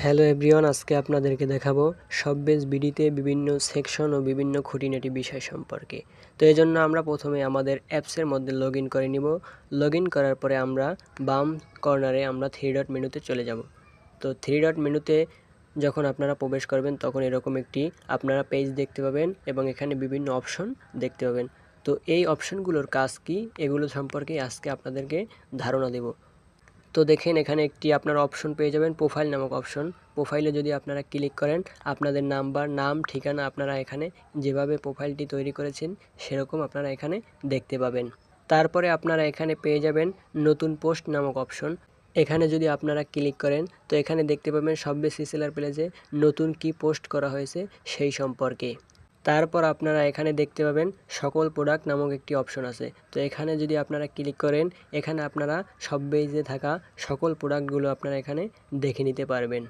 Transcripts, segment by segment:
Hello everyone, আজকে আপনাদেরকে দেখাবো শপবেজ বিডিতে বিভিন্ন সেকশন ও বিভিন্ন খুঁটিনাটি বিষয় সম্পর্কে। তো এই জন্য আমরা প্রথমে আমাদের অ্যাপসের মধ্যে লগ ইন করে নিব। লগ ইন করার পরে আমরা বাম কর্নারে আমরা 3 ডট মেনুতে চলে যাব। তো 3 ডট মেনুতে যখন আপনারা প্রবেশ করবেন তখন এরকম একটি আপনারা পেজ দেখতে পাবেন এবং এখানে বিভিন্ন অপশন দেখতে পাবেন। তো এই অপশনগুলোর কাজ কি, এগুলো সম্পর্কে আজকে আপনাদেরকে ধারণা দেব। তো দেখেন, এখানে একটি আপনারা অপশন পেয়ে যাবেন, প্রোফাইল নামক অপশন। প্রোফাইলে যদি আপনারা ক্লিক করেন, আপনাদের নাম ঠিকানা আপনারা এখানে যেভাবে প্রোফাইলটি তৈরি করেছেন সেরকম আপনারা এখানে দেখতে পাবেন। তারপরে আপনারা এখানে পেয়ে যাবেন নতুন পোস্ট নামক অপশন। এখানে যদি আপনারা ক্লিক করেন তো এখানে দেখতে পাবেন শপবেজ রিসেলার পেজে নতুন কি পোস্ট করা হয়েছে সেই সম্পর্কে। তারপর আপনারা এখানে দেখতে পাবেন সকল প্রোডাক্ট নামক একটি অপশন আছে। তো এখানে যদি আপনারা ক্লিক করেন, এখানে আপনারা শপবেজে থাকা সকল প্রোডাক্টগুলো আপনারা এখানে দেখে নিতে পারবেন।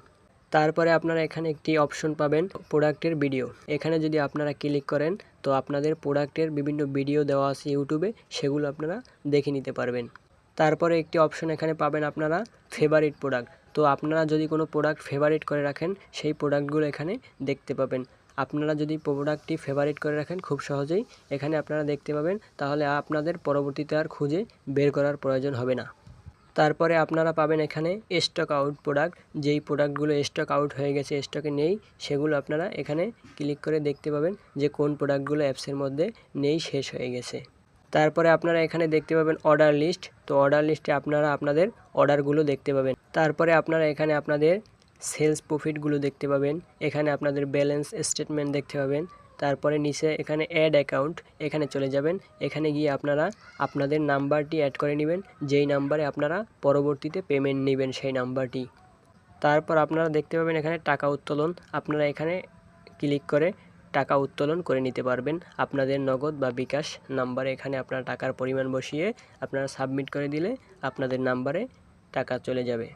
তারপরে আপনারা এখানে একটি অপশন পাবেন প্রোডাক্টের ভিডিও। এখানে যদি আপনারা ক্লিক করেন তো আপনাদের প্রোডাক্টের বিভিন্ন ভিডিও দেওয়া আছে ইউটিউবে, সেগুলো আপনারা দেখে নিতে পারবেন। তারপরে একটি অপশন এখানে পাবেন আপনারা ফেভারিট প্রোডাক্ট। তো আপনারা যদি কোনো প্রোডাক্ট ফেভারিট করে রাখেন সেই প্রোডাক্টগুলো এখানে দেখতে পাবেন। আপনারা যদি প্রোডাক্টটি ফেভারিট করে রাখেন খুব সহজেই এখানে আপনারা দেখতে পাবেন, তাহলে আপনাদের পরবর্তীতে আর খুঁজে বের করার প্রয়োজন হবে না। তারপরে আপনারা পাবেন এখানে স্টক আউট প্রোডাক্ট, যেই প্রোডাক্টগুলো স্টক আউট হয়ে গেছে, স্টকে নেই, সেগুলো আপনারা এখানে ক্লিক করে দেখতে পাবেন যে কোন প্রোডাক্টগুলো অ্যাপসের মধ্যে নেই, শেষ হয়ে গেছে। তারপরে আপনারা এখানে দেখতে পাবেন অর্ডার লিস্ট। তো অর্ডার লিস্টে আপনারা আপনাদের অর্ডারগুলো দেখতে পাবেন। তারপরে আপনারা এখানে আপনাদের সেলস প্রফিটগুলো দেখতে পাবেন। এখানে আপনাদের ব্যালেন্স স্টেটমেন্ট দেখতে পাবেন। তারপরে নিচে এখানে অ্যাড অ্যাকাউন্ট, এখানে চলে যাবেন। এখানে গিয়ে আপনারা আপনাদের নাম্বারটি অ্যাড করে নেবেন, যেই নাম্বারে আপনারা পরবর্তীতে পেমেন্ট নেবেন সেই নাম্বারটি। তারপর আপনারা দেখতে পাবেন এখানে টাকা উত্তোলন। আপনারা এখানে ক্লিক করে টাকা উত্তোলন করে নিতে পারবেন আপনাদের নগদ বা বিকাশ নাম্বারে। এখানে আপনারা টাকার পরিমাণ বসিয়ে আপনারা সাবমিট করে দিলে আপনাদের নাম্বারে টাকা চলে যাবে।